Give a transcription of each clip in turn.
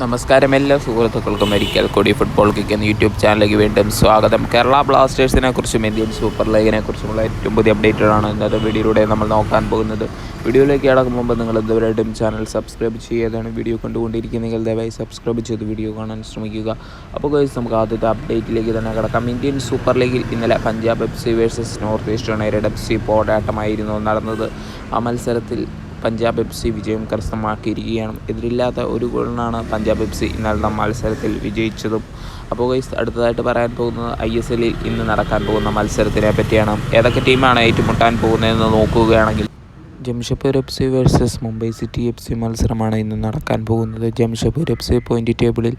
നമസ്കാരം എല്ലാ സുഹൃത്തുക്കൾക്കും ഒരിക്കൽ കൂടി ഫുട്ബോൾ കിക്ക് എന്ന യൂട്യൂബ് ചാനലിലേക്ക് വീണ്ടും സ്വാഗതം. കേരള ബ്ലാസ്റ്റേഴ്സിനെ കുറിച്ചും ഇന്ത്യൻ സൂപ്പർ ലീഗിനെ കുറിച്ചുമുള്ള ഏറ്റവും പുതിയ അപ്ഡേറ്റുകളാണ് ഇന്നത്തെ വീഡിയോയിലൂടെ നമ്മൾ നോക്കാൻ പോകുന്നത്. വീഡിയോയിലേക്ക് കടക്കും മുമ്പ് നിങ്ങൾ ഇതുവരെയായിട്ടും ചാനൽ സബ്സ്ക്രൈബ് ചെയ്യാതാണ് വീഡിയോ കണ്ടുകൊണ്ടിരിക്കുന്നതെങ്കിൽ ദയവായി സബ്സ്ക്രൈബ് ചെയ്ത് വീഡിയോ കാണാൻ ശ്രമിക്കുക. അപ്പോൾ ഗൈസ്, നമുക്ക് ആദ്യത്തെ അപ്ഡേറ്റിലേക്ക് തന്നെ കിടക്കാം. ഇന്ത്യൻ സൂപ്പർ ലീഗിൽ ഇന്നലെ Punjab FC versus north east United FC പോരാട്ടമായിരുന്നു നടന്നത്. ആ മത്സരത്തിൽ പഞ്ചാബ് FC വിജയം കരസ്ഥമാക്കിയിരിക്കുകയാണ്. എതിരില്ലാത്ത ഒരു ഗോളിനാണ് പഞ്ചാബ് FC ഇന്നലത്തെ മത്സരത്തിൽ വിജയിച്ചതും. അപ്പോൾ ഗൈസ്, അടുത്തതായിട്ട് പറയാൻ പോകുന്നത് ISL ഇന്ന് നടക്കാൻ പോകുന്ന മത്സരത്തിനെ പറ്റിയാണ്. ഏതൊക്കെ ടീമാണ് ഏറ്റുമുട്ടാൻ പോകുന്നതെന്ന് നോക്കുകയാണെങ്കിൽ Jamshedpur FC versus Mumbai city FC മത്സരമാണ് ഇന്ന് നടക്കാൻ പോകുന്നത്. ജംഷഡ്പൂർ FC പോയിൻ്റ് ടേബിളിൽ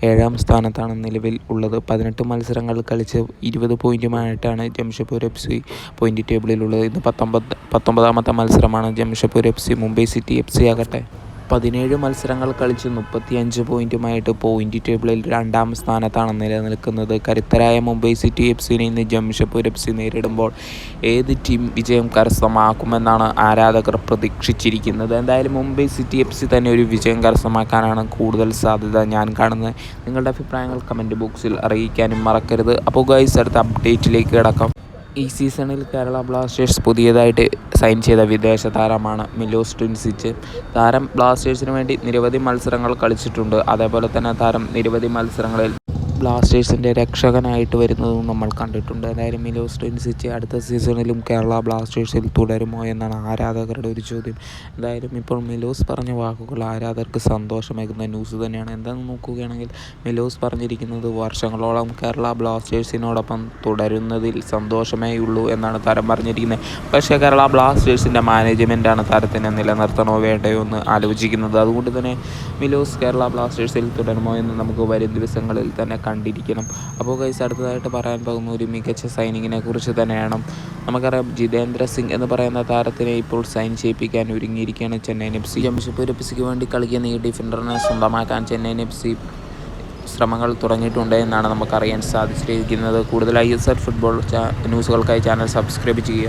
7ാം സ്ഥാനത്താണ് നിലവിൽ ഉള്ളത്. 18 മത്സരങ്ങൾ കളിച്ച് 20 പോയിൻറ്റുമായിട്ടാണ് ജംഷഡ്പൂർ FC പോയിൻ്റ് ടേബിളിലുള്ളത്. ഇന്ന് 19ാമത്തെ മത്സരമാണ്. Jamshedpur FC Mumbai city FC ആകട്ടെ 17 മത്സരങ്ങൾ കളിച്ച് 35 പോയിൻറ്റുമായിട്ട് പോയിൻ്റ് ടേബിളിൽ 2ാം സ്ഥാനത്താണ് നിലനിൽക്കുന്നത്. കരുത്തരായ മുംബൈ സിറ്റി FCനെ ഇന്ന് ജംഷഡ്പൂർ FC നേരിടുമ്പോൾ ഏത് ടീം വിജയം കരസ്ഥമാക്കുമെന്നാണ് ആരാധകർ പ്രതീക്ഷിച്ചിരിക്കുന്നത്. എന്തായാലും മുംബൈ സിറ്റി FC തന്നെ ഒരു വിജയം കരസ്ഥമാക്കാനാണ് കൂടുതൽ സാധ്യത ഞാൻ കാണുന്നത്. നിങ്ങളുടെ അഭിപ്രായങ്ങൾ കമൻറ്റ് ബോക്സിൽ അറിയിക്കാനും മറക്കരുത്. അപ്പോൾ ഗൈസ്, അടുത്ത അപ്ഡേറ്റിലേക്ക് കിടക്കാം. ഈ സീസണിൽ കേരള ബ്ലാസ്റ്റേഴ്സ് പുതിയതായിട്ട് സൈൻ ചെയ്ത വിദേശ താരമാണ് മിലോസ് ടുൻസിച്ച്. താരം ബ്ലാസ്റ്റേഴ്സിന് വേണ്ടി നിരവധി മത്സരങ്ങൾ കളിച്ചിട്ടുണ്ട്. അതേപോലെ തന്നെ താരം നിരവധി മത്സരങ്ങളിൽ ബ്ലാസ്റ്റേഴ്സിൻ്റെ രക്ഷകനായിട്ട് വരുന്നതും നമ്മൾ കണ്ടിട്ടുണ്ട്. എന്തായാലും മിലോസ് ടുൻസിച്ച് അടുത്ത സീസണിലും കേരള ബ്ലാസ്റ്റേഴ്സിൽ തുടരുമോ എന്നാണ് ആരാധകരുടെ ഒരു ചോദ്യം. എന്തായാലും ഇപ്പോൾ മിലോസ് പറഞ്ഞ വാക്കുകൾ ആരാധകർക്ക് സന്തോഷമേകുന്ന ന്യൂസ് തന്നെയാണ്. എന്താണെന്ന് നോക്കുകയാണെങ്കിൽ മിലോസ് പറഞ്ഞിരിക്കുന്നത് വർഷങ്ങളോളം കേരള ബ്ലാസ്റ്റേഴ്സിനോടൊപ്പം തുടരുന്നതിൽ സന്തോഷമേ ഉള്ളൂ എന്നാണ് താരം പറഞ്ഞിരിക്കുന്നത്. പക്ഷേ കേരള ബ്ലാസ്റ്റേഴ്സിൻ്റെ മാനേജ്മെൻറ്റാണ് താരത്തിനെ നിലനിർത്തണോ വേണ്ടയോ എന്ന് ആലോചിക്കുന്നത്. അതുകൊണ്ട് തന്നെ മിലോസ് കേരള ബ്ലാസ്റ്റേഴ്സിൽ തുടരുമോ എന്ന് നമുക്ക് വരും ദിവസങ്ങളിൽ തന്നെ കണ്ടിരിക്കണം. അപ്പോൾ ഗൈസ്, അടുത്തതായിട്ട് പറയാൻ പോകുന്ന ഒരു മികച്ച സൈനിങ്ങിനെ കുറിച്ച് തന്നെയാണ്. നമുക്കറിയാം, ജിതേന്ദ്ര സിംഗ് എന്ന് പറയുന്ന താരത്തിനെ ഇപ്പോൾ സൈൻ ചെയ്യിപ്പിക്കാൻ ഒരുങ്ങിയിരിക്കുകയാണ് ചെന്നൈയിൻ FC. ജംഷഡ്പൂർ FCക്ക് വേണ്ടി കളിക്കുന്ന ഈ ഡിഫൻഡറിനെ സ്വന്തമാക്കാൻ ചെന്നൈയിൻ FC ശ്രമങ്ങൾ തുടങ്ങിയിട്ടുണ്ട് എന്നാണ് നമുക്കറിയാൻ സാധിച്ചിരിക്കുന്നത്. കൂടുതൽ ISL ഫുട്ബോൾ ന്യൂസുകൾക്കായി ചാനൽ സബ്സ്ക്രൈബ് ചെയ്യുക.